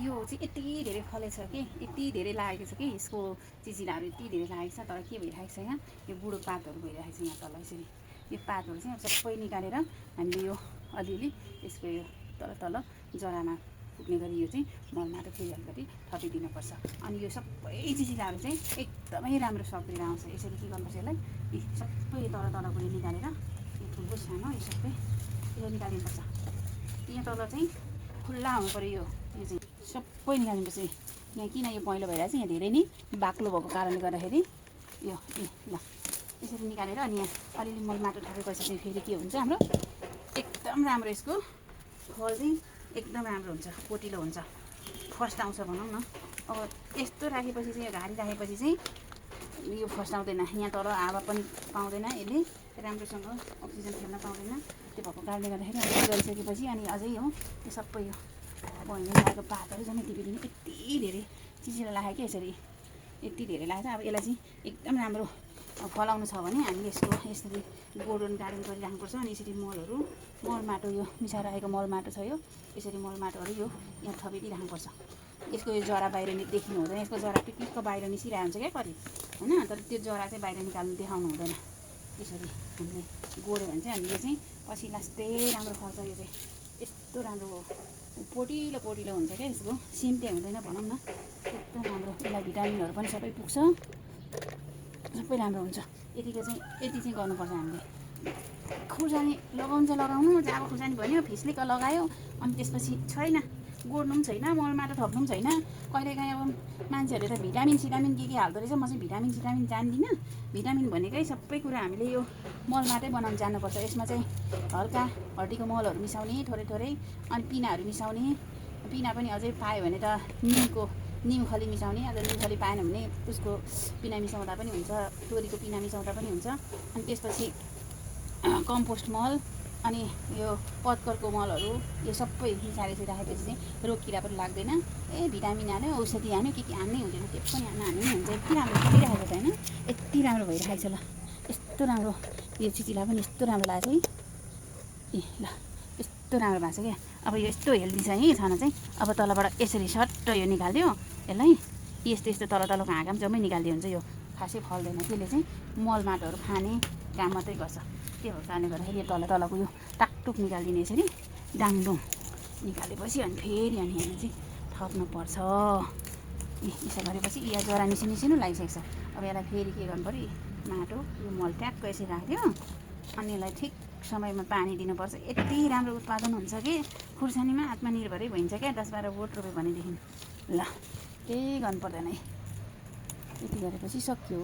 यो चाहिँ यति धेरै फलेछ कि यति धेरै लागेको छ कि यसको चिचिलाहरू यति धेरै लागेको छ तर के भइरहेको छ यहाँ यो बुढो पातहरू भइरहेको छ यहाँ तल यसरी यो पातहरू चाहिँ सबै निकालेर हामीले यो अलिअलि यसको यो तल जरामा पुग्ने गरी यो चाहिँ मलमाटो फेरि अलिकति थपिदिनुपर्छ अनि यो सबै चिचिलाहरू चाहिँ एकदमै राम्रो सब्रेर आउँछ यसरी के गर्नुपर्छ यसलाई यी सबै तलको यो निकालेर यो ठुलो सानो यो सबै यो निकालिनुपर्छ यहाँ तल चाहिँ खुल्ला हुनु पऱ्यो यो चाहिँ सबै निकाल्नुपर्छ यहाँ किन यो पहिलो भइरहेको छ यहाँ धेरै नै बाक्लो भएको कारणले गर्दाखेरि यो ल यसरी निकालेर अनि यहाँ अलिअलि मलमाटो थपेपछि चाहिँ फेरि के हुन्छ हाम्रो एकदम राम्रो यसको फल चाहिँ एकदम राम्रो हुन्छ पोटिलो हुन्छ फर्स्ट आउँछ भनौँ न अब यस्तो राखेपछि चाहिँ यो घारी राखेपछि चाहिँ यो फर्स्ट आउँदैन यहाँ तर हावा पनि पाउँदैन यसले राम्रोसँग अक्सिजन फेर्न पाउँदैन त्यो भएको कारणले गर्दाखेरि अब गरिसकेपछि अनि अझै हो त्यो सबै यो बहिनी लगाएको पातहरू जम्मै टिपिदिने यति धेरै चिचिला लाग्यो क्या यसरी यति धेरै लाग्छ अब यसलाई चाहिँ एकदम राम्रो फलाउनु छ भने हामीले यसको यसरी गोडन गार्डन गरिराख्नुपर्छ अनि यसरी मल माटो यो मिसाएर आएको मल माटो छ यो यसरी मल माटोहरू यो यहाँ थपिदिइराख्नुपर्छ यसको यो जरा बाहिर देखिनु हुँदैन यसको जरा पिकको बाहिर निस्किरहेको हुन्छ क्या कति होइन तर त्यो जरा चाहिँ बाहिर निकाल्नु देखाउनु हुँदैन यसरी हामीले गोड्यो भने चाहिँ हामीले चाहिँ पछि लास्टै राम्रो फल्छ यो चाहिँ यस्तो राम्रो हो पोटिलो हुन्छ क्या यसको सिम्टे हुँदैन भनौँ न एकदम राम्रो यसलाई भिटामिनहरू पनि सबै पुग्छ सबै राम्रो हुन्छ यति चाहिँ गर्नुपर्छ हामीले खुर्सानी लगाउनु जब खुर्सानी भन्यो फिस्लिक लगायो अनि त्यसपछि छैन गोड्नु पनि छैन मलमाटो थप्नु पनि छैन कहिलेकाहीँ अब मान्छेहरूले त भिटामिन सिटामिन के हाल्दो रहेछ म चाहिँ भिटामिन सिटामिन जान्दिनँ भिटामिन भनेकै सबै कुरा हामीले यो मलमाटै बनाउनु जान्नुपर्छ यसमा चाहिँ हल्का हड्डीको मलहरू मिसाउने थोरै अनि पिनाहरू मिसाउने पिना पनि अझै पायो भने त निम खली मिसाउने अझ निम खली पाएन भने उसको पिना मिसाउँदा पनि हुन्छ तोरीको पिना मिसाउँदा पनि हुन्छ अनि त्यसपछि कम्पोस्ट मल अनि यो पत्करको मलहरू यो सबै मिसाएर चाहिँ राखेपछि चाहिँ रोग किरा पनि लाग्दैन भिटामिन हाल्यो औषधि हाल्यो के हाल्नै हुँदैन त्यो पनि हाल्नु हुन्छ यति राम्रो भइरहेको छ होइन यति राम्रो भइरहेको छ ल यस्तो राम्रो यो चिचिला पनि यस्तो राम्रो लाग्छ है ल यस्तो राम्रो भएको छ क्या अब यो यस्तो हेल्दी छ है छन चाहिँ अब तलबाट यसरी सट्ट यो निकालिदियो यसलाई यस्तो तलको हाँगा पनि जम्मै निकालिदियो हुन्छ यो खासै फल्दैन त्यसले चाहिँ मल माटोहरू खाने काम मात्रै गर्छ त्यो भएको कारणले गर्दाखेरि यो तलको यो टाकटुक निकालिदिने यसरी डाङडुङ निकालेपछि अनि फेरि अनि यहाँ चाहिँ थप्नुपर्छ यसो गरेपछि यहाँ जरा निसिनु लागिसकेको छ अब यसलाई फेरि के गर्नु पऱ्यो माटो यो मल ट्याक्क यसरी राख्यो अनि यसलाई ठिक समयमा पानी दिनुपर्छ यति राम्रो उत्पादन हुन्छ कि खुर्सानीमा आत्मनिर्भरै भइन्छ क्या 10-12 बोट रोप्यो भनेदेखि ल केही गर्नु पर्दैन है यति गरेपछि सक्यो